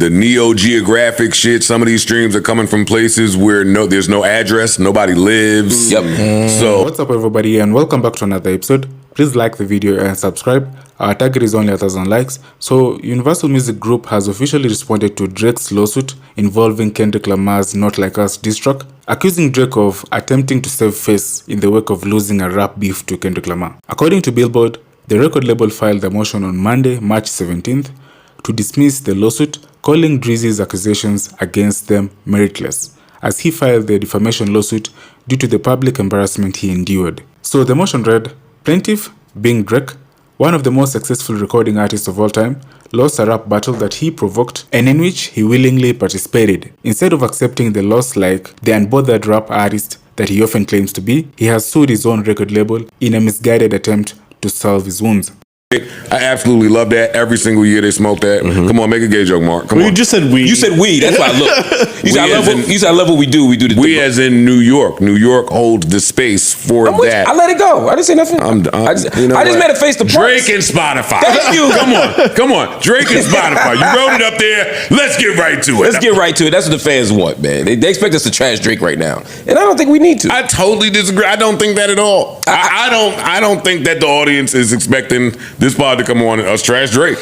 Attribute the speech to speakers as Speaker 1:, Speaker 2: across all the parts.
Speaker 1: the neo-geographic shit. Some of these streams are coming from places where there's no address, nobody lives.
Speaker 2: Yep.
Speaker 1: So
Speaker 3: what's up, everybody, and welcome back to another episode. Please like the video and subscribe. Our target is only 1,000 likes. So Universal Music Group has officially responded to Drake's lawsuit involving Kendrick Lamar's Not Like Us diss track, accusing Drake of attempting to save face in the wake of losing a rap beef to Kendrick Lamar. According to Billboard, the record label filed a motion on Monday, March 17th, to dismiss the lawsuit, calling Drizzy's accusations against them meritless, as he filed the defamation lawsuit due to the public embarrassment he endured. So the motion read, plaintiff, being Drake, one of the most successful recording artists of all time, lost a rap battle that he provoked and in which he willingly participated. Instead of accepting the loss like the unbothered rap artist that he often claims to be, he has sued his own record label in a misguided attempt to salve his wounds.
Speaker 1: I absolutely love that. Every single year they smoke that. Come on, make a gay joke, Mark. Come on.
Speaker 4: You just said weed.
Speaker 2: You said weed. That's why I look. You said I love what we do. We do the
Speaker 1: we as in New York. New York holds the space for that.
Speaker 2: I let it go. I didn't say nothing. I just made a face to
Speaker 1: Drake and Spotify.
Speaker 2: Thank you.
Speaker 1: Come on. Drake and Spotify. You wrote it up there. Let's get right to it.
Speaker 2: Let's get right to it. That's what the fans want, man. They expect us to trash Drake right now, and I don't think we need to.
Speaker 1: I totally disagree. I don't think that at all. I don't think that the audience is expecting this pod to come on and us trash Drake.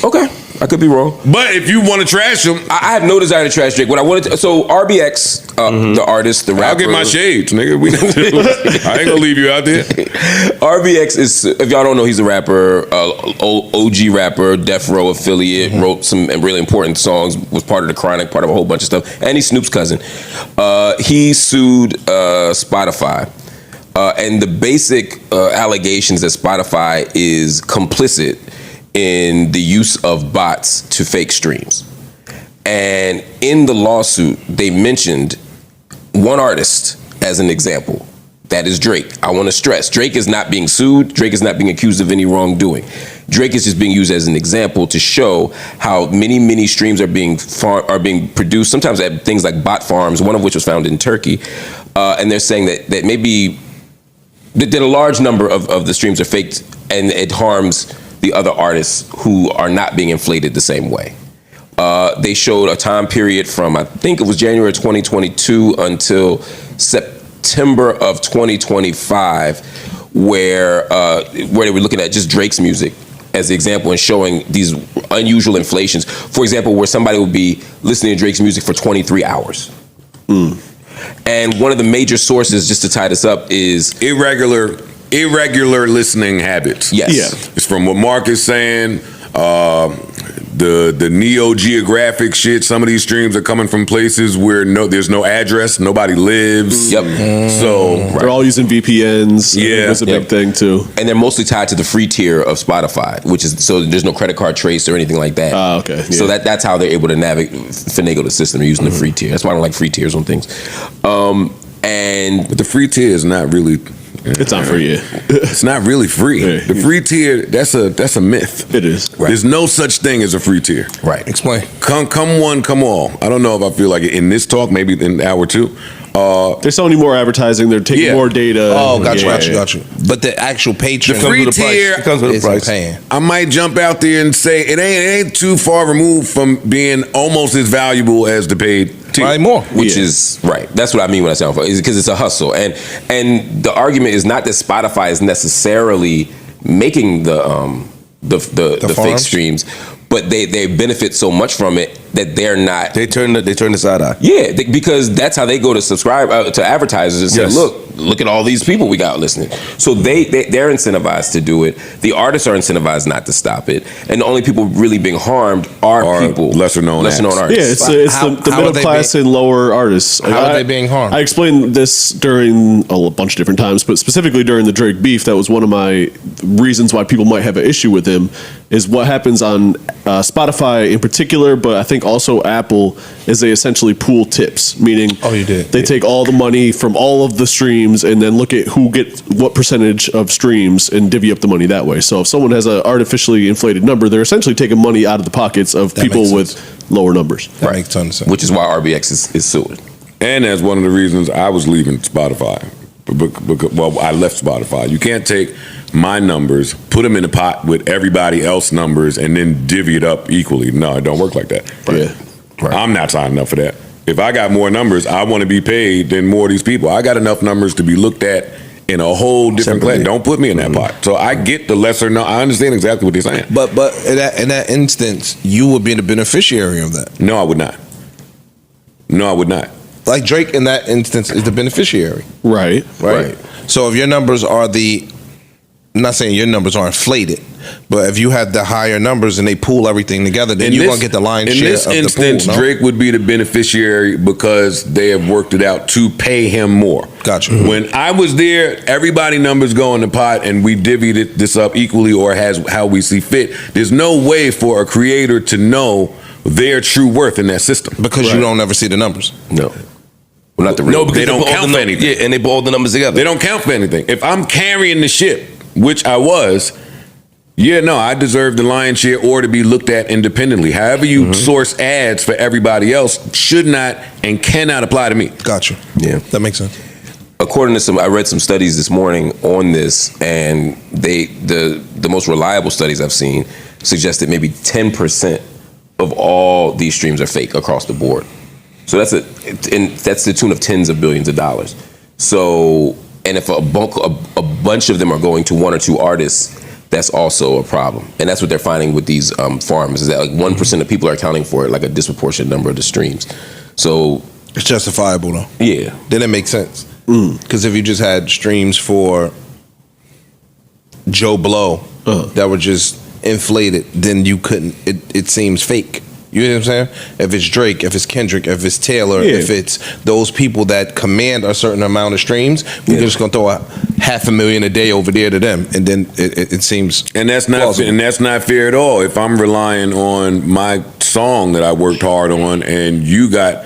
Speaker 2: Okay, I could be wrong.
Speaker 1: But if you want to trash him,
Speaker 2: I have no desire to trash Drake. What I wanted to, so RBX, the artist, the rapper.
Speaker 1: I'll get my shades, nigga. I ain't gonna leave you out there.
Speaker 2: RBX is, if y'all don't know, he's a rapper, OG rapper, Death Row affiliate, wrote some really important songs, was part of the Chronic, part of a whole bunch of stuff, and he's Snoop's cousin. He sued Spotify. And the basic allegations that Spotify is complicit in the use of bots to fake streams. And in the lawsuit, they mentioned one artist as an example. That is Drake. I want to stress, Drake is not being sued. Drake is not being accused of any wrongdoing. Drake is just being used as an example to show how many streams are being produced, sometimes at things like bot farms, one of which was found in Turkey. And they're saying that maybe that a large number of the streams are faked, and it harms the other artists who are not being inflated the same way. They showed a time period from, I think it was January 2022 until September of 2025, where they were looking at just Drake's music as the example and showing these unusual inflations. For example, where somebody would be listening to Drake's music for 23 hours. And one of the major sources, just to tie this up, is
Speaker 1: irregular listening habits.
Speaker 2: Yes.
Speaker 4: Yeah.
Speaker 1: It's from what Mark is saying. The neo-geographic shit. Some of these streams are coming from places where there's no address, nobody lives.
Speaker 2: Yep.
Speaker 1: So
Speaker 4: they're all using VPNs.
Speaker 1: Yeah,
Speaker 4: that's a big thing too.
Speaker 2: And they're mostly tied to the free tier of Spotify, which is so there's no credit card trace or anything like that.
Speaker 4: Okay.
Speaker 2: So
Speaker 4: Yeah.
Speaker 2: that's how they're able to finagle the system. They're using the free tier. That's why I don't like free tiers on things.
Speaker 1: But the free tier is not really.
Speaker 4: It's not free. Yeah.
Speaker 1: It's not really free.
Speaker 4: Yeah.
Speaker 1: The free tier, that's a myth.
Speaker 4: It is.
Speaker 2: Right.
Speaker 1: There's no such thing as a free tier.
Speaker 2: Right. Explain.
Speaker 1: Come one, come all. I don't know if I feel like it in this talk, maybe in hour two.
Speaker 4: They're selling more advertising. They're taking more data.
Speaker 5: Oh, got you. But the actual patron,
Speaker 1: The free tier
Speaker 5: comes with a price. Paying.
Speaker 1: I might jump out there and say it ain't too far removed from being almost as valuable as the paid tier.
Speaker 5: Right, more.
Speaker 2: Which is right. That's what I mean when I say because it's a hustle, and the argument is not that Spotify is necessarily making the fake streams, but they benefit so much from it that they're not.
Speaker 5: They turn the side eye.
Speaker 2: Yeah, because that's how they go to subscribe to advertisers and say,
Speaker 5: Yes.
Speaker 2: look at all these people we got listening. So they're incentivized to do it. The artists are incentivized not to stop it, and the only people really being harmed are people
Speaker 1: lesser known
Speaker 2: artists.
Speaker 4: Yeah, it's the middle class and lower artists.
Speaker 5: How are they being harmed?
Speaker 4: I explained this during a bunch of different times, but specifically during the Drake beef, that was one of my reasons why people might have an issue with him, is what happens on Spotify in particular, but I think also Apple, is they essentially pool tips, meaning they take all the money from all of the streams and then look at who gets what percentage of streams and divvy up the money that way. So if someone has an artificially inflated number, they're essentially taking money out of the pockets of people with lower numbers.
Speaker 5: That makes tons of sense.
Speaker 2: Which is why RBX is suing.
Speaker 1: And that's one of the reasons I was leaving Spotify. Well, I left Spotify. You can't take my numbers, put them in a pot with everybody else's numbers, and then divvy it up equally. No, it don't work like that.
Speaker 4: Yeah.
Speaker 5: Right.
Speaker 1: I'm not signing up for that. If I got more numbers, I want to be paid than more of these people. I got enough numbers to be looked at in a whole different class. Don't put me in that pot. So I get the lesser. No, I understand exactly what they're saying.
Speaker 5: But in that instance, you would be the beneficiary of that.
Speaker 1: No, I would not. No, I would not.
Speaker 5: Like Drake in that instance is the beneficiary.
Speaker 4: Right.
Speaker 5: Right. So if your numbers are I'm not saying your numbers are inflated, but if you have the higher numbers and they pool everything together, then you're going to get the lion's share of the pool.
Speaker 1: In this instance, Drake would be the beneficiary because they have worked it out to pay him more.
Speaker 5: Gotcha.
Speaker 1: When I was there, everybody numbers go in the pot and we divvied this up equally or as how we see fit. There's no way for a creator to know their true worth in that system.
Speaker 5: Because you don't ever see the numbers.
Speaker 2: No. Well, not the real.
Speaker 1: No, because they don't count for anything.
Speaker 2: Yeah, and they put all the numbers together.
Speaker 1: They don't count for anything. If I'm carrying the ship, which I was, I deserve the lion's share or to be looked at independently. However you source ads for everybody else should not and cannot apply to me.
Speaker 5: Gotcha.
Speaker 2: Yeah.
Speaker 5: That makes sense.
Speaker 2: According to I read some studies this morning on this, and the most reliable studies I've seen suggest that maybe 10% of all these streams are fake across the board. So that's the tune of tens of billions of dollars. So, and if a bunch of them are going to one or two artists, that's also a problem. And that's what they're finding with these farms, is that like 1% of people are accounting for it, like a disproportionate number of the streams. So
Speaker 5: it's justifiable though.
Speaker 2: Yeah.
Speaker 5: Then it makes sense. Because if you just had streams for Joe Blow that were just inflated, then you couldn't, it seems fake. You know what I'm saying? If it's Drake, if it's Kendrick, if it's Taylor, if it's those people that command a certain amount of streams, we're just gonna throw $500,000 a day over there to them, and then it seems
Speaker 1: and that's not
Speaker 5: plausible.
Speaker 1: and that's not fair at all. If I'm relying on my song that I worked hard on, and you got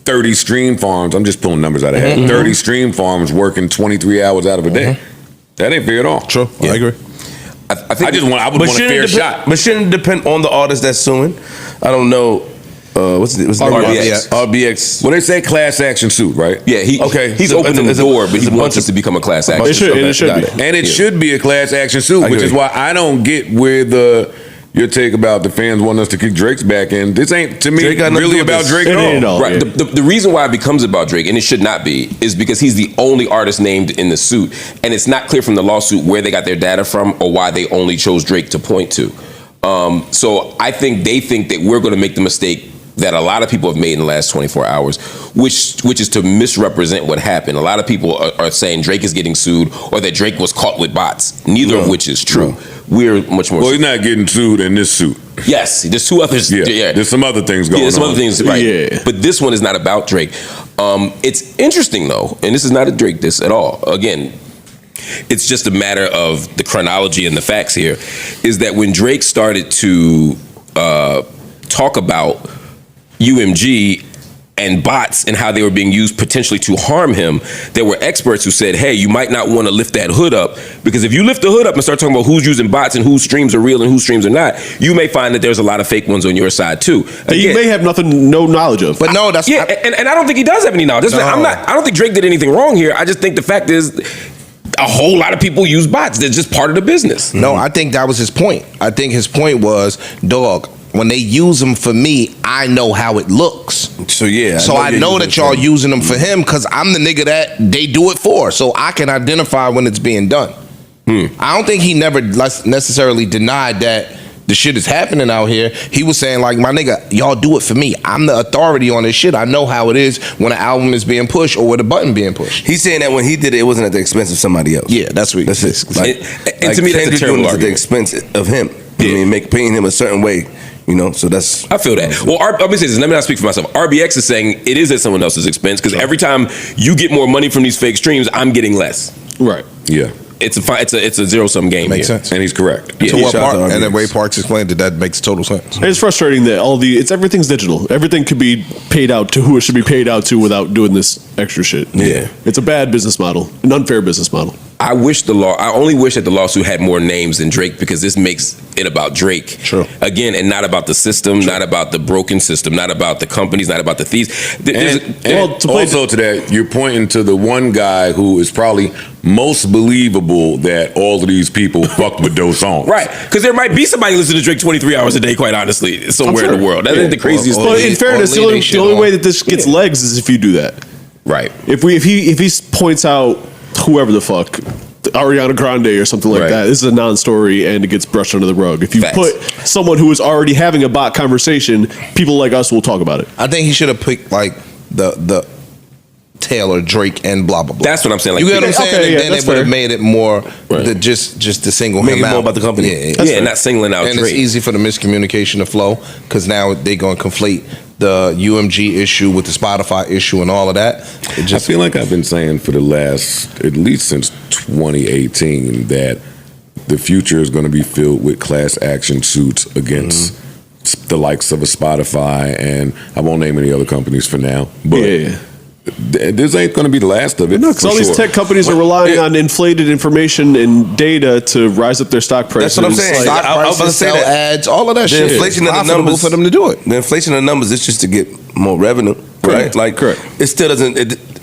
Speaker 1: 30 stream farms, I'm just pulling numbers out of head. 30 stream farms working 23 hours out of a day. That ain't fair at all.
Speaker 5: True, I agree.
Speaker 2: I think
Speaker 1: I would want a fair shot.
Speaker 6: But shouldn't it depend on the artist that's suing? I don't know. What's the
Speaker 2: RBX.
Speaker 6: RBX.
Speaker 1: Well, they say class action suit, right?
Speaker 2: Yeah, he's opening the door, but he wants us to become a class action.
Speaker 4: It should be.
Speaker 1: And it should be a class action suit, which is why I don't get where your take about the fans wanting us to kick Drake's back in. This ain't, to me, really about Drake at all.
Speaker 2: Right. The reason why it becomes about Drake, and it should not be, is because he's the only artist named in the suit. And it's not clear from the lawsuit where they got their data from or why they only chose Drake to point to. So I think they think that we're going to make the mistake that a lot of people have made in the last 24 hours, which is to misrepresent what happened. A lot of people are saying Drake is getting sued or that Drake was caught with bots, neither of which is true. We're much more...
Speaker 1: Well, he's not getting sued in this suit.
Speaker 2: Yes, there's two others.
Speaker 1: Yeah, there's some other things going on.
Speaker 2: There's some other things, right.
Speaker 4: Yeah.
Speaker 2: But this one is not about Drake. It's interesting, though, and this is not a Drake diss at all. Again, it's just a matter of the chronology and the facts here, is that when Drake started to talk about UMG and bots and how they were being used potentially to harm him, there were experts who said, hey, you might not want to lift that hood up, because if you lift the hood up and start talking about who's using bots and whose streams are real and whose streams are not, you may find that there's a lot of fake ones on your side too.
Speaker 4: That you may have no knowledge of.
Speaker 5: But no, that's
Speaker 2: and I don't think he does have any knowledge. I don't think Drake did anything wrong here. I just think the fact is a whole lot of people use bots. They're just part of the business.
Speaker 5: No, I think that was his point. I think his point was, dog, when they use them for me, I know how it looks.
Speaker 6: So yeah.
Speaker 5: So I know that y'all using them for him because I'm the nigga that they do it for. So I can identify when it's being done. I don't think he never necessarily denied that the shit is happening out here. He was saying like, my nigga, y'all do it for me. I'm the authority on this shit. I know how it is when an album is being pushed or with a button being pushed.
Speaker 6: He's saying that when he did it, it wasn't at the expense of somebody else.
Speaker 5: Yeah, that's what
Speaker 6: That's it. Like,
Speaker 2: and to me, that's a
Speaker 6: Kendrick
Speaker 2: terrible
Speaker 6: doing it at the
Speaker 2: argument.
Speaker 6: expense of him. I mean, painting him a certain way. You know, so that's...
Speaker 2: I feel that. Well, let me say this. Let me not speak for myself. RBX is saying it is at someone else's expense because every time you get more money from these fake streams, I'm getting less.
Speaker 4: Right.
Speaker 1: Yeah.
Speaker 2: It's a zero-sum game.
Speaker 5: Makes
Speaker 2: here.
Speaker 5: sense.
Speaker 1: And he's correct.
Speaker 5: To what
Speaker 6: Shout out
Speaker 5: Park,
Speaker 6: to
Speaker 5: and the
Speaker 6: RBX.
Speaker 5: way Parks explained it, that makes total sense.
Speaker 4: And it's frustrating that everything's digital. Everything could be paid out to who it should be paid out to without doing this extra shit.
Speaker 6: Yeah.
Speaker 4: It's a bad business model, an unfair business model.
Speaker 2: I only wish that the lawsuit had more names than Drake, because this makes it about Drake.
Speaker 5: True.
Speaker 2: Again, and not about the system, not about the broken system, not about the companies, not about the thieves.
Speaker 1: Also to that, you're pointing to the one guy who is probably most believable that all of these people fucked with those songs.
Speaker 2: Right, because there might be somebody listening to Drake 23 hours a day, quite honestly, somewhere in the world. That ain't the craziest
Speaker 4: Well,
Speaker 2: thing.
Speaker 4: in fairness, the only way that this gets legs is if you do that.
Speaker 2: Right.
Speaker 4: If he points out whoever the fuck, Ariana Grande or something like that, this is a non-story and it gets brushed under the rug. If you put someone who is already having a bot conversation, people like us will talk about it.
Speaker 5: I think he should have picked like the Taylor, Drake, and blah blah blah.
Speaker 2: That's what I'm saying. Like,
Speaker 5: you get what I'm saying?
Speaker 4: Okay,
Speaker 5: and then it would have made it more just to single
Speaker 6: Make
Speaker 5: him
Speaker 6: it
Speaker 5: out.
Speaker 6: more about the company.
Speaker 2: Yeah, and not singling out
Speaker 5: and
Speaker 2: Drake.
Speaker 5: it's easy for the miscommunication to flow, because now they're going to conflate the UMG issue with the Spotify issue and all of that. It
Speaker 1: I
Speaker 5: just
Speaker 1: feel like I've been saying for the last, at least since 2018, that the future is going to be filled with class action suits against the likes of a Spotify, and I won't name any other companies for now, but this ain't going to be the last of it.
Speaker 4: No, because all these tech companies are relying on inflated information and data to rise up their stock prices.
Speaker 6: That's what I'm saying.
Speaker 5: stock
Speaker 6: I was about
Speaker 5: prices,
Speaker 6: to say
Speaker 5: sell
Speaker 6: that.
Speaker 5: ads, all of that
Speaker 6: The
Speaker 5: shit.
Speaker 6: inflation
Speaker 5: It's
Speaker 6: of the
Speaker 5: profitable
Speaker 6: numbers
Speaker 5: for them to do it.
Speaker 6: The inflation of the numbers is just to get more revenue, right? Like,
Speaker 4: correct.
Speaker 6: It still doesn't.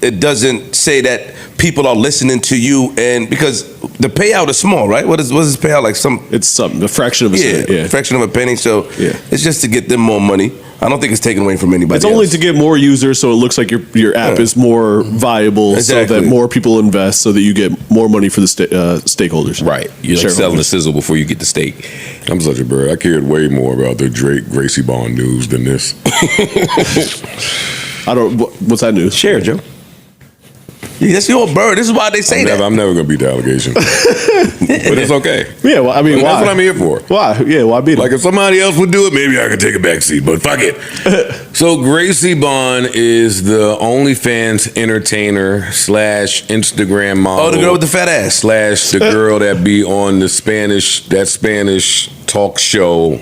Speaker 6: It doesn't say that people are listening to you, and because the payout is small, right? What is this payout like?
Speaker 4: It's something, a fraction of a cent.
Speaker 6: a fraction of a penny. So
Speaker 4: Yeah.
Speaker 6: it's just to get them more money. I don't think it's taken away from anybody.
Speaker 4: It's only
Speaker 6: else.
Speaker 4: to get more users, so it looks like your app is more viable, so
Speaker 6: Exactly.
Speaker 4: that more people invest, so that you get more money for the stakeholders.
Speaker 2: Right. You're like
Speaker 4: Shareholders.
Speaker 2: selling the sizzle before you get the steak.
Speaker 1: I'm such a bird. I cared way more about the Drake Gracie Bond news than this.
Speaker 4: I don't. What's that news?
Speaker 6: Share, Joe. Yeah, that's your bird. This is why they say that.
Speaker 1: I'm never going to beat the allegation. But it's okay.
Speaker 4: Yeah, well, I mean, why?
Speaker 1: That's what I'm here for.
Speaker 4: Why? Yeah, why beat
Speaker 1: Like, if somebody else would do it, maybe I could take a back seat, but fuck it. So Gracie Bond is the OnlyFans entertainer / Instagram model.
Speaker 6: Oh, the girl with the fat ass.
Speaker 1: / the girl that be on the Spanish talk show.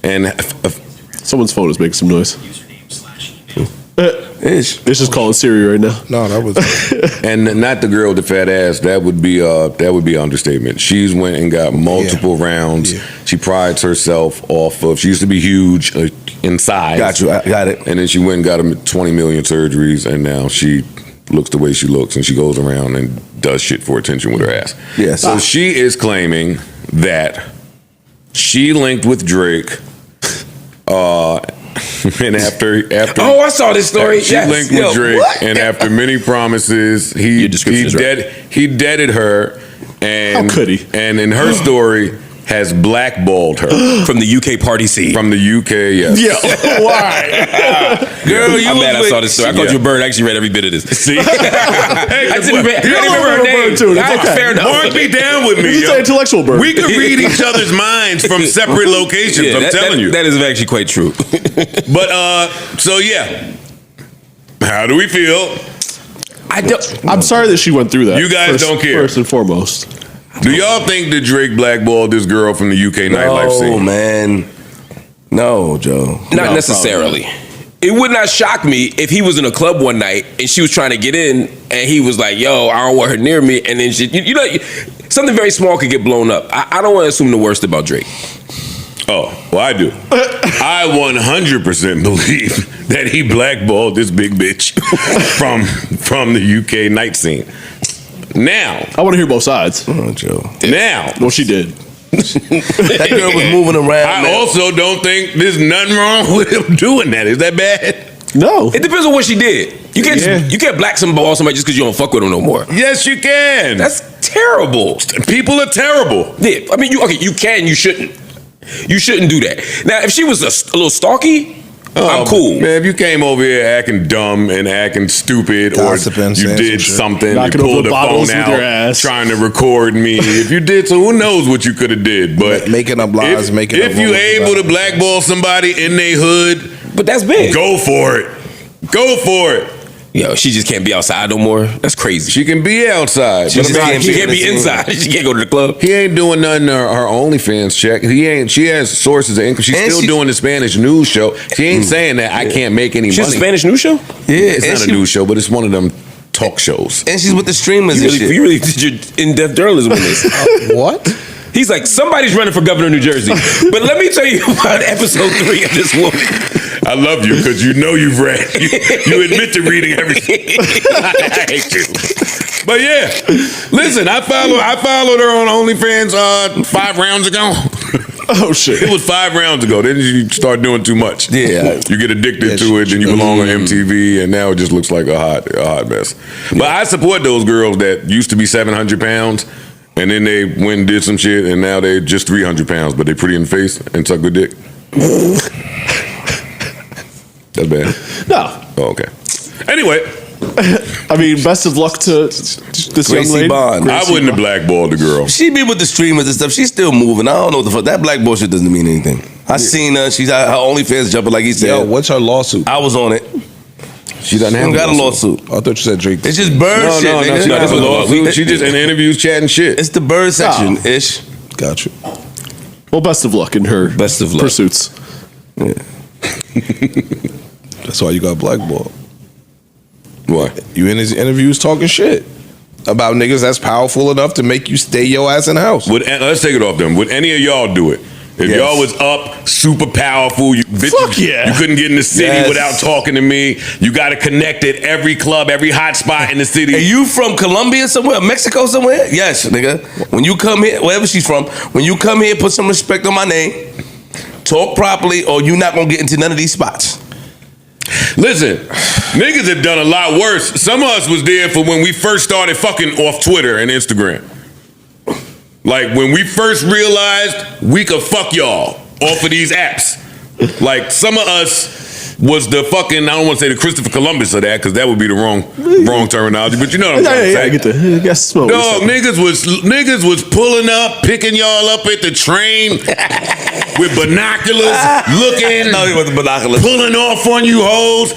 Speaker 1: And
Speaker 4: Someone's phone is making some noise.
Speaker 6: Ish.
Speaker 4: It's just calling Siri right now.
Speaker 5: No, that was
Speaker 1: and not the girl with the fat ass. That would be an understatement. She's went and got multiple rounds.
Speaker 5: Yeah.
Speaker 1: She prides herself off of. She used to be huge in size.
Speaker 6: Got you. I got it.
Speaker 1: And then she went and got 20 million surgeries, and now she looks the way she looks, and she goes around and does shit for attention with her ass.
Speaker 6: Yeah,
Speaker 1: So she is claiming that she linked with Drake. And after
Speaker 2: Oh, I saw this story.
Speaker 1: she
Speaker 2: Yes.
Speaker 1: linked with Drake,
Speaker 2: What?
Speaker 1: and after many promises, he
Speaker 2: description is right.
Speaker 1: deaded her, and
Speaker 4: How could he?
Speaker 1: And in her story, has blackballed her
Speaker 2: From the UK party scene.
Speaker 1: from the UK. Yes.
Speaker 4: Yeah, why?
Speaker 2: Girl, I'm mad I
Speaker 1: with-
Speaker 2: saw this story. I called you a bird. I actually read every bit of this.
Speaker 1: See,
Speaker 2: I didn't remember her
Speaker 4: a
Speaker 2: name.
Speaker 4: bird too. That's okay.
Speaker 2: Fair enough.
Speaker 1: Mark me down with me.
Speaker 4: It's
Speaker 1: yo.
Speaker 4: an intellectual bird.
Speaker 1: We can read each other's minds from separate locations.
Speaker 2: Yeah,
Speaker 1: I'm telling you.
Speaker 2: That is actually quite true.
Speaker 1: But so yeah, how do we feel?
Speaker 4: I'm sorry that she went through that.
Speaker 1: You guys don't care.
Speaker 4: First and foremost.
Speaker 1: Do y'all think that Drake blackballed this girl from the UK nightlife
Speaker 6: Oh
Speaker 1: scene?
Speaker 6: man. No, Joe.
Speaker 2: Not necessarily. It would not shock me if he was in a club one night and she was trying to get in and he was like, yo, I don't want her near me. And then you know, something very small could get blown up. I don't want to assume the worst about Drake.
Speaker 1: Oh, well, I do. I 100% believe that he blackballed this big bitch from the UK night scene. Now,
Speaker 4: I want to hear both sides.
Speaker 6: Oh, Joe.
Speaker 1: now,
Speaker 4: Well, she did.
Speaker 6: That girl was moving around.
Speaker 1: I
Speaker 6: man.
Speaker 1: also don't think there's nothing wrong with him doing that. Is that bad?
Speaker 4: No.
Speaker 2: It depends on what she did. You can't you can't black ball somebody just because you don't fuck with them no more.
Speaker 1: Yes, you can.
Speaker 2: That's terrible.
Speaker 1: People are terrible.
Speaker 2: Yeah, I mean, you can, you shouldn't. You shouldn't do that. Now, if she was a little stalky, I'm cool.
Speaker 1: Man, if you came over here acting dumb and acting stupid,
Speaker 5: Gossiping,
Speaker 1: or you
Speaker 5: saying
Speaker 1: did
Speaker 5: some shit.
Speaker 1: something, you
Speaker 4: Knocking
Speaker 1: pulled
Speaker 4: over
Speaker 1: the
Speaker 4: bottles
Speaker 1: phone
Speaker 4: with
Speaker 1: out,
Speaker 4: your ass.
Speaker 1: trying to record me. If you did, so who knows what you could have did? But
Speaker 5: Making up lies,
Speaker 1: if,
Speaker 5: making up
Speaker 1: if you
Speaker 5: rumors
Speaker 1: able
Speaker 5: about
Speaker 1: to blackball somebody in their hood,
Speaker 2: But that's big.
Speaker 1: go for it. Go for it.
Speaker 2: Yo, she just can't be outside no more. That's crazy.
Speaker 1: She can be outside.
Speaker 2: She
Speaker 1: but I mean,
Speaker 2: can't be inside. She can't go to the club.
Speaker 1: He ain't doing nothing to her OnlyFans check. She has sources of income. She's
Speaker 6: And
Speaker 1: still
Speaker 6: she-
Speaker 1: doing the Spanish news show. She ain't saying that I can't make any
Speaker 2: She has a
Speaker 1: money.
Speaker 2: Spanish news show?
Speaker 1: It's
Speaker 6: and
Speaker 1: not a
Speaker 6: she-
Speaker 1: news show, but it's one of them talk shows.
Speaker 6: And she's with the streamers
Speaker 2: You
Speaker 6: and shit.
Speaker 2: really did your in-depth journalism on this.
Speaker 5: What?
Speaker 2: He's like, somebody's running for governor of New Jersey. But let me tell you about episode 3 of this woman.
Speaker 1: I love you because you know you've read. You admit to reading everything. I hate you. But yeah, listen, I followed her on OnlyFans 5 rounds ago.
Speaker 4: Oh shit!
Speaker 1: It was 5 rounds ago. Then you start doing too much.
Speaker 6: Yeah.
Speaker 1: You get addicted to it, then you belong on MTV, and now it just looks like a hot mess. But I support those girls that used to be 700 pounds, and then they went and did some shit, and now they're just 300 pounds, but they pretty in the face and suck good dick. That's bad.
Speaker 4: No,
Speaker 1: Oh, okay. Anyway,
Speaker 4: I mean, best of luck to this young
Speaker 6: Gracie
Speaker 4: lady.
Speaker 6: Bond.
Speaker 1: I wouldn't have blackballed the girl.
Speaker 6: She be with the streamers and stuff. She's still moving. I don't know what the fuck. That black bullshit doesn't mean anything. I seen her. She's her OnlyFans jumping like he said.
Speaker 5: Yo, what's her lawsuit?
Speaker 6: I was on it.
Speaker 1: She doesn't
Speaker 6: She
Speaker 1: have
Speaker 6: got a lawsuit.
Speaker 5: I thought you said Drake.
Speaker 6: It's just bird
Speaker 1: No,
Speaker 6: shit,
Speaker 1: no,
Speaker 6: nigga.
Speaker 1: no, she not have a lawsuit. She just in interviews chatting shit.
Speaker 6: It's the bird section ish.
Speaker 5: Got you.
Speaker 4: Well, best of luck in her
Speaker 6: Best of luck.
Speaker 4: pursuits.
Speaker 5: That's why you got blackballed.
Speaker 1: What?
Speaker 5: You in his interviews talking shit about niggas that's powerful enough to make you stay your ass in the house.
Speaker 1: Let's take it off them. Would any of y'all do it? If
Speaker 5: Yes.
Speaker 1: y'all was up, super powerful, you
Speaker 4: Fuck yeah.
Speaker 1: you couldn't get in the city
Speaker 6: Yes.
Speaker 1: without talking to me. You got to connect at every club, every hot spot in the city.
Speaker 6: Are you from Colombia somewhere? Mexico somewhere? Yes, nigga. When you come here, wherever she's from, when you come here, put some respect on my name. Talk properly, or you're not gonna get into none of these spots.
Speaker 1: Listen, niggas have done a lot worse. Some of us was there for when we first started fucking off Twitter and Instagram. Like when we first realized we could fuck y'all off of these apps. Like some of us was the fucking, I don't want to say the Christopher Columbus of that, because that would be the wrong terminology, but you know what I'm trying to say.
Speaker 4: I get the smoke.
Speaker 1: Dog, niggas was pulling up, picking y'all up at the train with binoculars, looking,
Speaker 6: No, he wasn't binoculars.
Speaker 1: pulling off on you hoes.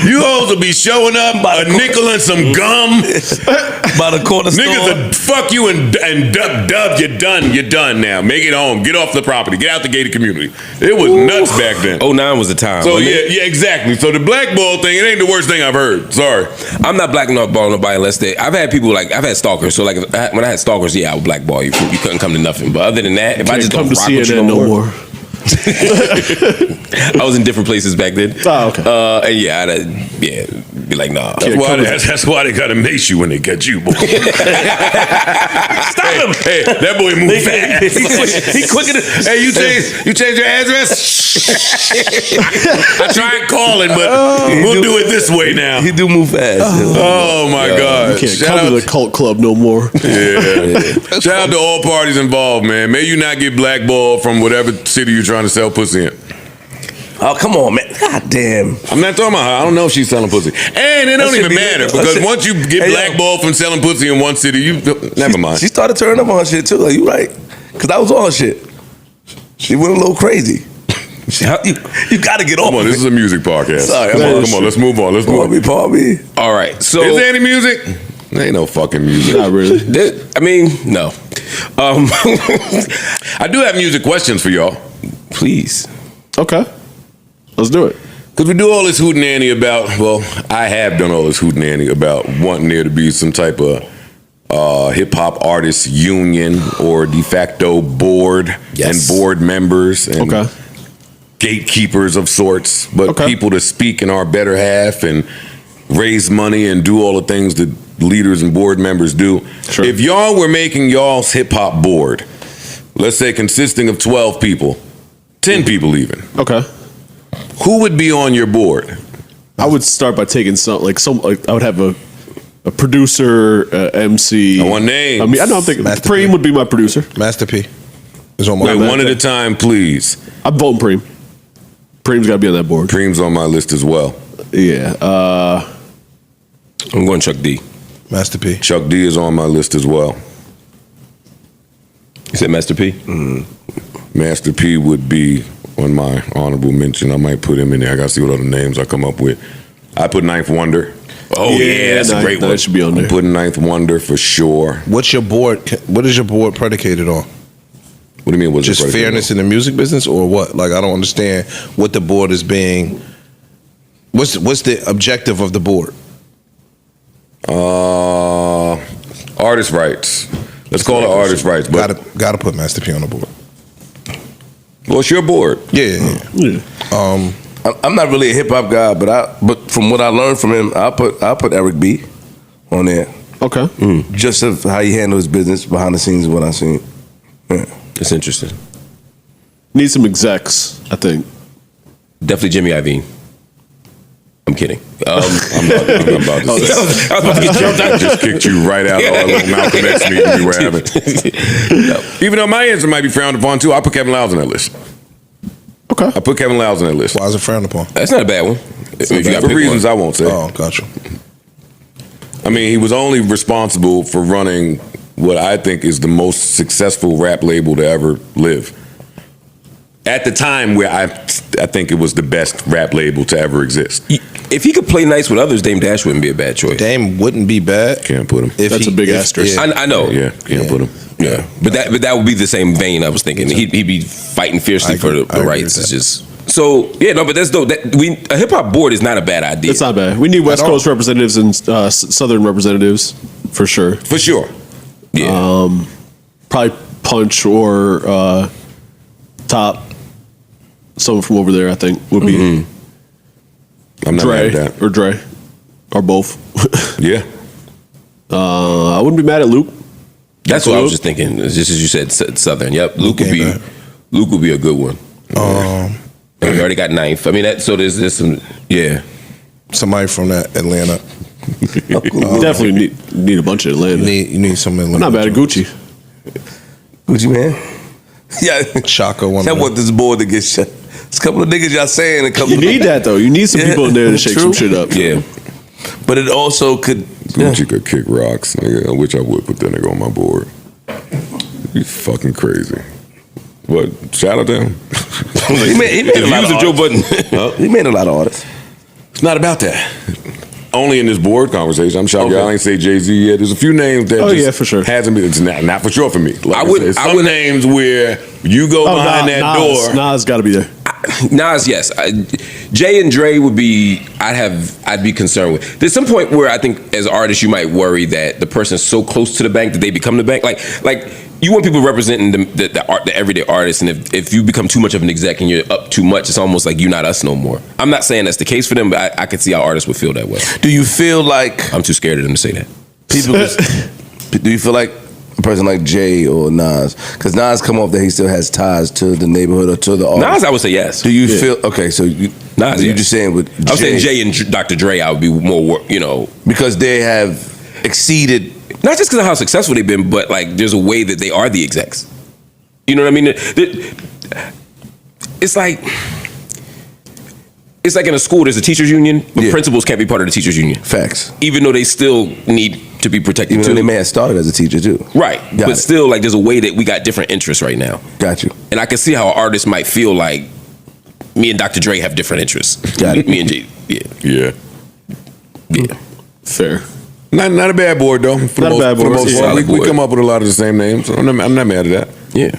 Speaker 1: You hoes will be showing up, a nickel and some gum.
Speaker 6: By the corner store.
Speaker 1: Niggas will fuck you and dub, you're done now. Make it home. Get off the property. Get out the gated community. It was nuts back then.
Speaker 2: 09 was the time.
Speaker 1: So
Speaker 2: wasn't it?
Speaker 1: yeah, exactly. So the blackball thing, it ain't the worst thing I've heard. Sorry.
Speaker 2: I'm not blackballing nobody unless I've had people like, I've had stalkers. So like, when I had stalkers, yeah, I would blackball you. You couldn't come to nothing. But other than that, if I just
Speaker 4: come
Speaker 2: don't
Speaker 4: to
Speaker 2: rock with you
Speaker 4: CNN no more.
Speaker 2: I was in different places back then.
Speaker 4: Oh, okay.
Speaker 2: And yeah, I'd be like, nah.
Speaker 1: That's why they gotta mace you when they get you, boy. Stop him! Hey, that boy moved fast.
Speaker 6: He quicker than.
Speaker 1: Hey, you change your address? I tried calling, but we'll do it this way now.
Speaker 6: He do move fast.
Speaker 1: Oh my God!
Speaker 4: Can't
Speaker 1: Shout
Speaker 4: come
Speaker 1: out,
Speaker 4: to the cult club no more.
Speaker 1: Shout out to all parties involved, man. May you not get blackballed from whatever city you're trying to sell pussy in.
Speaker 6: Oh, come on, man. God damn.
Speaker 1: I'm not talking about her. I don't know if she's selling pussy. And it don't
Speaker 6: should
Speaker 1: even
Speaker 6: be
Speaker 1: matter
Speaker 6: legal.
Speaker 1: because once you get
Speaker 6: Hey, yo.
Speaker 1: blackballed from selling pussy in one city, never mind.
Speaker 6: She started turning up on shit too. Like, you right. Because I was on shit. She went a little crazy. You got to get off.
Speaker 1: Come on, this is a music podcast.
Speaker 6: Sorry,
Speaker 1: come
Speaker 6: I'm
Speaker 1: on, let's move on. Let's move on.
Speaker 6: Pardon me.
Speaker 2: All right. So
Speaker 1: Is there any music? There ain't no fucking music.
Speaker 4: Not really.
Speaker 2: I mean, no.
Speaker 1: I do have music questions for y'all.
Speaker 2: Please.
Speaker 4: Okay, let's do it.
Speaker 1: Because we do all this hootenanny about, well, I have done all this hootenanny about wanting there to be some type of hip-hop artists union or de facto board and board members and
Speaker 4: Okay.
Speaker 1: gatekeepers of sorts, but
Speaker 4: Okay.
Speaker 1: people to speak in our better half and raise money and do all the things that leaders and board members do.
Speaker 4: Sure.
Speaker 1: If y'all were making y'all's hip-hop board, let's say consisting of 12 people, 10 people even,
Speaker 4: Okay,
Speaker 1: who would be on your board?
Speaker 4: I would start by taking some. I would have a producer, MC.
Speaker 1: I want names.
Speaker 4: I mean, I know I'm thinking
Speaker 5: Master
Speaker 4: Preem
Speaker 5: P.
Speaker 4: would be my producer.
Speaker 5: Master P is on my
Speaker 1: Wait,
Speaker 5: list.
Speaker 1: one at a time, please.
Speaker 4: I'm voting Preem. Preem's got to be on that board.
Speaker 1: Cream's on my list as well.
Speaker 4: Yeah.
Speaker 2: I'm going Chuck D.
Speaker 5: Master P.
Speaker 1: Chuck D is on my list as well.
Speaker 2: You said Master P?
Speaker 1: Master P would be on my honorable mention. I might put him in there. I got to see what other names I come up with. I put Ninth Wonder.
Speaker 2: Oh, yeah, that's a great one.
Speaker 4: That should be on
Speaker 1: I'm
Speaker 4: there.
Speaker 1: putting Ninth Wonder for sure.
Speaker 5: What's your board? What is your board predicated on?
Speaker 1: What do you mean? What's
Speaker 5: Just fairness in the music business, or what? Like, I don't understand what the board is being. What's the objective of the board?
Speaker 1: Artist rights. Let's call it artist rights. But
Speaker 5: Gotta put Master P on the board.
Speaker 1: well, it's your board.
Speaker 5: Yeah.
Speaker 6: I'm not really a hip hop guy, but from what I learned from him, I'll put Eric B on there.
Speaker 4: Okay.
Speaker 6: Just of how he handles his business behind the scenes of what I've seen. Yeah.
Speaker 2: It's interesting.
Speaker 4: Need some execs, I think.
Speaker 2: Definitely Jimmy Iovine. I'm kidding.
Speaker 1: I'm about to say.
Speaker 2: I was about to get jumped
Speaker 1: I
Speaker 2: out.
Speaker 1: just kicked you right out of our little Malcolm X meeting we were having. Even though my answer might be frowned upon too, I put Kevin Liles on that list.
Speaker 4: Okay.
Speaker 1: I put Kevin Liles on that list.
Speaker 5: Why is it frowned upon?
Speaker 2: That's not a bad one. If you got
Speaker 1: For
Speaker 2: pick
Speaker 1: reasons
Speaker 2: one.
Speaker 1: I won't say.
Speaker 5: Oh, gotcha.
Speaker 1: I mean, he was only responsible for running what I think is the most successful rap label to ever live. At the time where I think it was the best rap label to ever exist.
Speaker 2: If he could play nice with others, Dame Dash wouldn't be a bad choice.
Speaker 5: Dame wouldn't be bad.
Speaker 1: Can't put him.
Speaker 5: If
Speaker 4: That's a big asterisk.
Speaker 5: Yeah.
Speaker 2: I know.
Speaker 1: Yeah, can't put him.
Speaker 2: Yeah, but that would be the same vein I was thinking. He'd be fighting fiercely
Speaker 5: I
Speaker 2: for
Speaker 5: agree-
Speaker 2: the
Speaker 5: I agree
Speaker 2: rights.
Speaker 5: with
Speaker 2: It's
Speaker 5: that.
Speaker 2: just so yeah. No, but that's dope. A hip hop board is not a bad idea.
Speaker 4: It's not bad. We need West
Speaker 5: At all.
Speaker 4: Coast representatives and Southern representatives for sure.
Speaker 1: For sure.
Speaker 2: Yeah,
Speaker 4: Probably Punch or Top. Someone from over there, I think, would be
Speaker 1: I'm not
Speaker 4: Dre
Speaker 1: mad at that.
Speaker 4: or Dre or both.
Speaker 1: Yeah.
Speaker 4: I wouldn't be mad at Luke.
Speaker 2: that's what I was
Speaker 4: Luke.
Speaker 2: just thinking. Just as you said, Southern. Yep, Luke would
Speaker 5: ain't
Speaker 2: be
Speaker 5: bad.
Speaker 2: Luke would be a good one. And we already got ninth. I mean, so there's some yeah.
Speaker 5: Somebody from that Atlanta.
Speaker 4: We definitely need a bunch of Atlanta.
Speaker 5: You need some Atlanta.
Speaker 4: I'm not bad at Gucci.
Speaker 6: Gucci man. Yeah.
Speaker 5: Shaka one.
Speaker 6: I
Speaker 5: of them.
Speaker 6: want this board to get shut. It's a couple of niggas y'all saying a couple.
Speaker 4: You need that though. You need some
Speaker 6: Yeah,
Speaker 4: people in there to shake
Speaker 6: true.
Speaker 4: some shit up.
Speaker 2: Yeah,
Speaker 6: But it also could.
Speaker 1: Gucci could kick rocks, nigga. I wish I would put that nigga on my board. He's fucking crazy. What? Shout out to him.
Speaker 6: He made a lot of
Speaker 2: Joe
Speaker 6: artists.
Speaker 2: Budden.
Speaker 6: He made a lot of artists.
Speaker 1: It's not about that. Only in this board conversation. I'm shocked y'all ain't say Jay-Z yet. There's a few names that
Speaker 4: yeah, for sure.
Speaker 1: hasn't been. It's not for sure for me. Like
Speaker 2: I would-
Speaker 1: said,
Speaker 2: I
Speaker 1: some
Speaker 2: would-
Speaker 1: names where you go behind that door.
Speaker 4: Nas got to be there.
Speaker 2: Nas, yes. Jay and Dre would be. I'd be concerned with. There's some point where I think as artists you might worry that the person's so close to the bank that they become the bank. Like you want people representing the everyday artist, and if you become too much of an exec and you're up too much, it's almost like you're not us no more. I'm not saying that's the case for them, but I could see how artists would feel that way.
Speaker 6: Do you feel like
Speaker 2: I'm too scared of them to say that.
Speaker 6: people? Do you feel like a person like Jay or Nas? Because Nas come off that he still has ties to the neighborhood or to the artist.
Speaker 2: Nas, I would say yes.
Speaker 6: Do you feel okay? So you,
Speaker 2: Nas,
Speaker 6: you
Speaker 2: yes.
Speaker 6: just saying with
Speaker 2: I was saying Jay and Dr. Dre, I would be more,
Speaker 6: because they have exceeded.
Speaker 2: not just because of how successful they've been, but like there's a way that they are the execs. You know what I mean? It's like in a school, there's a teachers union, but
Speaker 6: Yeah.
Speaker 2: principals can't be part of the teachers union.
Speaker 6: Facts.
Speaker 2: Even though they still need to be protected
Speaker 6: Even
Speaker 2: too.
Speaker 6: though they may have started as a teacher too.
Speaker 2: Right.
Speaker 6: Got
Speaker 2: But
Speaker 6: it.
Speaker 2: still, like there's a way that we got different interests right now.
Speaker 6: Got you.
Speaker 2: And I can see how an artist might feel like me and Dr. Dre have different interests.
Speaker 6: Got it.
Speaker 2: Me and Jay. Yeah.
Speaker 1: Yeah.
Speaker 2: Yeah.
Speaker 4: Fair.
Speaker 1: Not a bad board though. For
Speaker 4: Not a bad
Speaker 1: for the
Speaker 4: board.
Speaker 1: most
Speaker 4: Yeah.
Speaker 1: part.
Speaker 2: Solid
Speaker 1: We
Speaker 2: board.
Speaker 1: come up with a lot of the same names. I'm not mad at that.
Speaker 2: Yeah.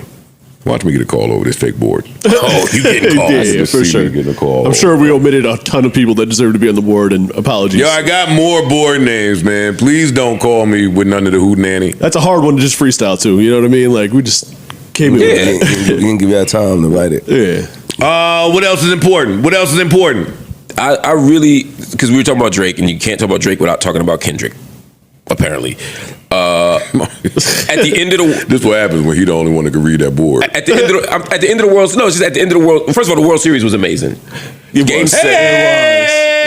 Speaker 1: Watch me get a call over this fake board.
Speaker 2: Oh, you getting calls.
Speaker 4: Yeah,
Speaker 1: Just
Speaker 4: for
Speaker 1: see
Speaker 4: sure.
Speaker 1: me getting a call.
Speaker 4: I'm sure we omitted a ton of people that deserve to be on the board, and apologies.
Speaker 1: Yo, I got more board names, man. Please don't call me with none of the hootenanny.
Speaker 4: That's a hard one to just freestyle to. You know what I mean? Like we just came in.
Speaker 2: Yeah.
Speaker 4: With
Speaker 6: You can give you that time to write it.
Speaker 4: Yeah.
Speaker 1: What else is important? What else is important?
Speaker 2: I really, because we were talking about Drake, and you can't talk about Drake without talking about Kendrick, apparently. At the end of the
Speaker 1: This is what happens when he the only one that can read that board.
Speaker 2: at the end of the world. No, it's just at the end of the world. First of all, the World Series was amazing. Game
Speaker 4: was.
Speaker 2: 7.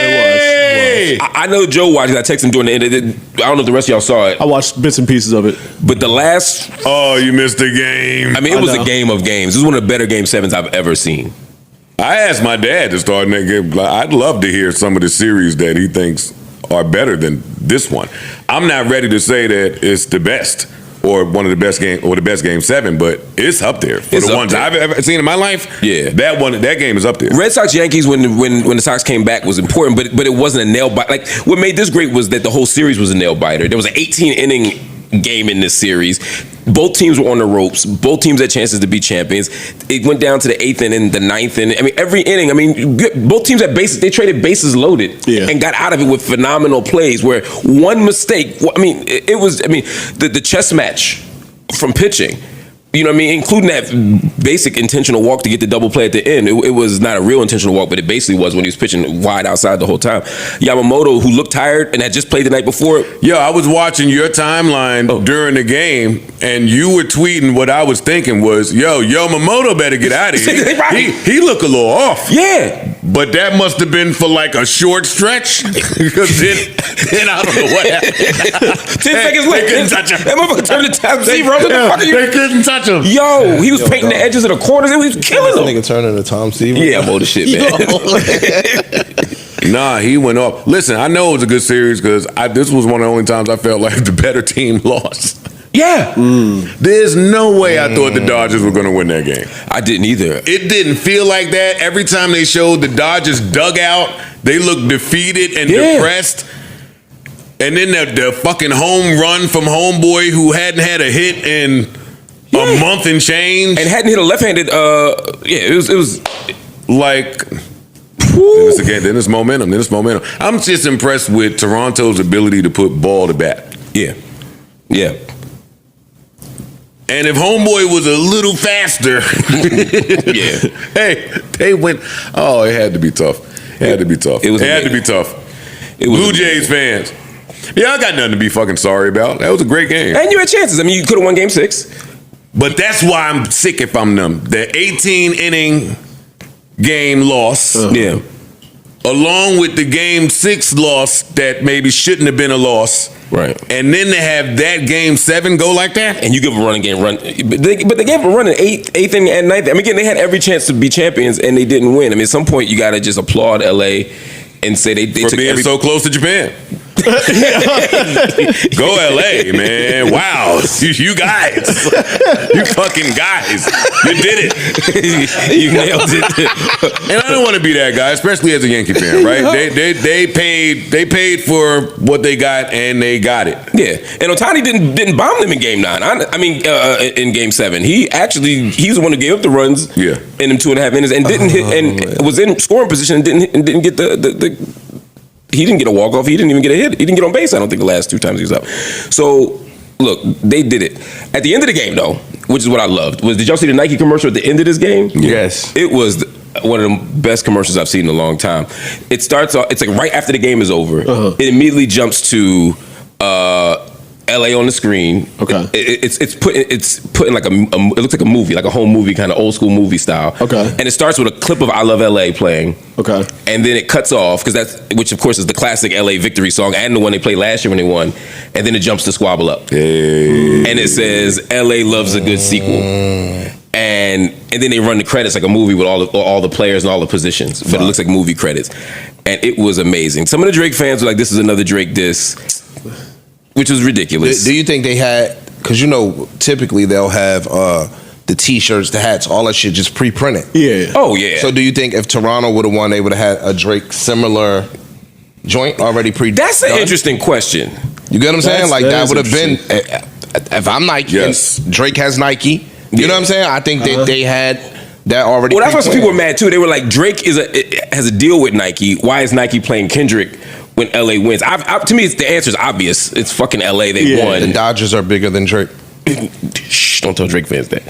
Speaker 1: Hey!
Speaker 2: I know Joe watched it. I texted him during the end. I don't know if the rest of y'all saw it,
Speaker 4: I watched bits and pieces of it.
Speaker 2: but the last,
Speaker 1: Oh, you missed the game.
Speaker 2: I mean, it
Speaker 4: I
Speaker 2: was
Speaker 4: know.
Speaker 2: a game of games. It was one of the better Game 7s I've ever seen.
Speaker 1: I asked my dad to start that game. Like, I'd love to hear some of the series that he thinks are better than this one. I'm not ready to say that it's the best or one of the best game or the best Game 7, but it's up there for
Speaker 2: It's
Speaker 1: the
Speaker 2: up
Speaker 1: ones
Speaker 2: there.
Speaker 1: I've ever seen in my life.
Speaker 2: Yeah.
Speaker 1: that game is up there.
Speaker 2: Red Sox Yankees when the Sox came back was important, but it wasn't a nail biter. Like what made this great was that the whole series was a nail biter. There was an 18 inning game in this series. Both teams were on the ropes. Both teams had chances to be champions. It went down to the 8th inning, the 9th inning. I mean, every inning. I mean, both teams had bases. They traded bases loaded and got out of it with phenomenal plays. Where one mistake, I mean, it was. I mean, the chess match from pitching. You know what I mean? Including that basic intentional walk to get the double play at the end. It was not a real intentional walk, but it basically was when he was pitching wide outside the whole time. Yamamoto, who looked tired and had just played the night before.
Speaker 1: Yo, I was watching your timeline during the game, and you were tweeting what I was thinking was, yo, Yamamoto better get out of here.
Speaker 2: Right.
Speaker 1: He looked a little off.
Speaker 2: Yeah.
Speaker 1: But that must have been for like a short stretch. Because then I don't know what happened.
Speaker 2: 10 seconds later,
Speaker 1: they couldn't touch him.
Speaker 2: that motherfucker turned the top zero. What the fuck are you?
Speaker 1: They couldn't touch him.
Speaker 2: Yo, he was painting the edges of the corners and he was killing them.
Speaker 5: Nigga turning to Tom Seaver.
Speaker 2: Yeah, I'm old as shit, man.
Speaker 1: Nah, he went off. Listen, I know it was a good series because this was one of the only times I felt like the better team lost.
Speaker 2: Yeah.
Speaker 1: There's no way I thought the Dodgers were going to win that game.
Speaker 2: I didn't either.
Speaker 1: It didn't feel like that. Every time they showed the Dodgers dugout, they looked defeated and depressed. And then the fucking home run from homeboy who hadn't had a hit in a month and change.
Speaker 2: And hadn't hit a left-handed, it was
Speaker 1: like... Then it's momentum. I'm just impressed with Toronto's ability to put ball to bat.
Speaker 2: Yeah. Yeah.
Speaker 1: And if homeboy was a little faster, hey, they went. Oh, it had to be tough. It had to be tough. It had to be tough. Blue Jays fans, I got nothing to be fucking sorry about. That was a great game.
Speaker 2: And you had chances. I mean, you could have won Game 6.
Speaker 1: But that's why I'm sick if I'm them. The 18-inning game loss.
Speaker 2: Yeah.
Speaker 1: Along with the Game 6 loss that maybe shouldn't have been a loss.
Speaker 2: Right.
Speaker 1: And then to have that Game 7 go like that.
Speaker 2: And you give a run again, but they gave a run in 8th inning and 9th. I mean, again, they had every chance to be champions and they didn't win. I mean, at some point you got to just applaud LA and say they
Speaker 1: for
Speaker 2: took
Speaker 1: being so close to Japan. Go LA, man. Wow. You guys. You fucking guys. You did it.
Speaker 2: You nailed it.
Speaker 1: And I don't want to be that guy, especially as a Yankee fan, right? They paid for what they got and they got it.
Speaker 2: Yeah. And Ohtani didn't bomb them in Game 9. I mean, in Game 7. He's the one who gave up the runs in them 2.5 innings and didn't hit and was in scoring position and didn't get the he didn't get a walk-off. He didn't even get a hit. He didn't get on base, I don't think, the last 2 times he was out. So, look, they did it. At the end of the game, though, which is what I loved, did y'all see the Nike commercial at the end of this game?
Speaker 5: Yes.
Speaker 2: It was one of the best commercials I've seen in a long time. It starts off, it's like right after the game is over. It immediately jumps to LA on the screen.
Speaker 4: Okay.
Speaker 2: It's put in like it looks like a movie, like a home movie, kind of old school movie style. Okay. And it starts with a clip of I Love LA playing. Okay. And then it cuts off which of course is the classic LA victory song and the one they played last year when they won. And then it jumps to Squabble Up. Hey. And it says LA loves a good sequel. And then they run the credits like a movie with all the players and all the positions, but it looks like movie credits. And it was amazing. Some of the Drake fans were like, "This is another Drake diss," which was ridiculous.
Speaker 5: Do you think they had? Because typically they'll have the T-shirts, the hats, all that shit just pre-printed.
Speaker 4: Yeah.
Speaker 2: Oh yeah.
Speaker 5: So do you think if Toronto would have won, they would have had a Drake similar joint already pre?
Speaker 2: That's an interesting question.
Speaker 5: You get what I'm saying? Like that would have been. If I'm Nike,
Speaker 1: yes.
Speaker 5: And Drake has Nike. You know what I'm saying? I think they had that already.
Speaker 2: Well, that's why some people were mad too. They were like, Drake has a deal with Nike. Why is Nike playing Kendrick when LA wins? To me, the answer is obvious. It's fucking LA. They won.
Speaker 5: The Dodgers are bigger than Drake.
Speaker 2: Shh, don't tell Drake fans that.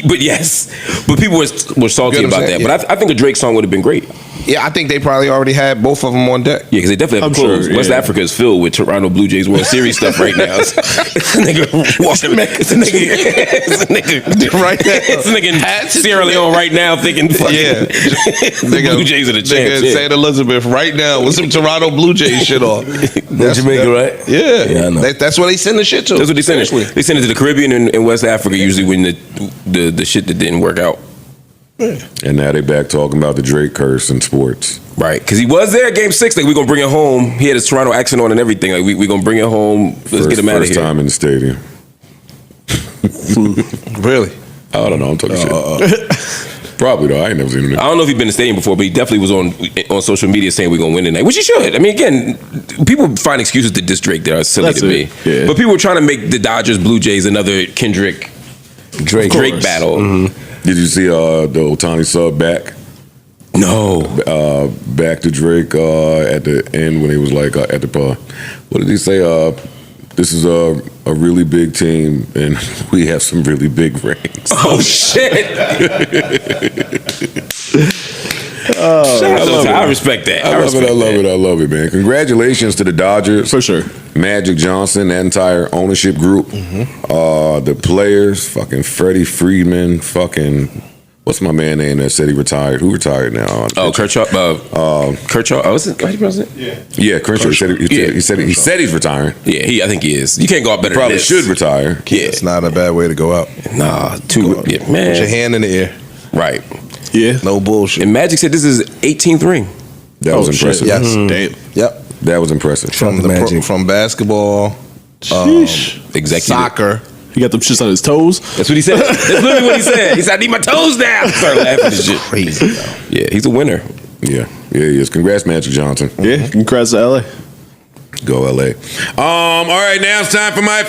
Speaker 2: but yes, but people were salty about that.
Speaker 5: Yeah.
Speaker 2: But I think a Drake song would have been great.
Speaker 5: Yeah, I think they probably already had both of them on deck.
Speaker 2: Yeah, because they definitely have clothes.
Speaker 4: Sure,
Speaker 2: West Africa is filled with Toronto Blue Jays World Series stuff right now. It's a nigga walking. It's a nigga right now. It's a nigga in Sierra Leone right now thinking, the Blue Jays are the champs.
Speaker 5: Nigga St. Elizabeth right now with some Toronto Blue Jays shit on.
Speaker 2: That's Jamaica, right?
Speaker 5: Yeah,
Speaker 2: I know.
Speaker 5: That's what they send the shit to.
Speaker 2: That's what they send it. They send it to the Caribbean and West Africa usually when the shit that didn't work out.
Speaker 1: And now they back talking about the Drake curse in sports.
Speaker 2: Right, because he was there at Game 6. Like, we're going to bring it home. He had his Toronto accent on and everything. Like, we're going to bring it home. Let's get him out of here.
Speaker 1: First time in the stadium.
Speaker 5: Really?
Speaker 1: I don't know. I'm talking shit. Probably though. I ain't never seen him.
Speaker 2: I don't know if he's been in the stadium before, but he definitely was on social media saying we're gonna win tonight, which he should. I mean, again, people find excuses to diss Drake that are silly
Speaker 4: That's
Speaker 2: to me.
Speaker 4: it. Yeah.
Speaker 2: But people were trying to make the Dodgers Blue Jays another Kendrick Drake battle.
Speaker 1: Did you see the Ohtani sub back?
Speaker 2: No.
Speaker 1: Back to Drake at the end when he was like at the what did he say? This is a really big team and we have some really big rings.
Speaker 2: Oh shit! I respect that.
Speaker 1: I love it, man. Congratulations to the Dodgers.
Speaker 4: For sure.
Speaker 1: Magic Johnson, that entire ownership group. The players, fucking Freddie Freeman, fucking what's my man name that said he retired? Who retired now?
Speaker 2: Oh, Kershaw. Kershaw. Oh, is it? How do you pronounce it?
Speaker 1: Yeah, Kershaw. He said he's retiring.
Speaker 2: Yeah, I think he is. You can't go out better
Speaker 1: Probably
Speaker 2: than this.
Speaker 1: should retire.
Speaker 2: Yeah.
Speaker 5: It's not a bad way to go out.
Speaker 2: Nah, man.
Speaker 5: Put your hand in the air.
Speaker 2: Right.
Speaker 4: Yeah.
Speaker 5: No bullshit.
Speaker 2: And Magic said this is 18th ring.
Speaker 1: That was impressive.
Speaker 5: Yes.
Speaker 4: Damn.
Speaker 5: Yep.
Speaker 1: That was impressive.
Speaker 5: From basketball,
Speaker 2: Executive.
Speaker 5: soccer.
Speaker 4: He got them shits on his toes.
Speaker 2: That's what he said. That's literally what he said. He said, I need my toes down. Started laughing at this shit.
Speaker 5: Crazy. Though.
Speaker 2: Yeah, he's a winner.
Speaker 1: Yeah, he is. Congrats, Magic Johnson.
Speaker 4: Yeah. Congrats to LA.
Speaker 1: Go LA. All right, now it's time for my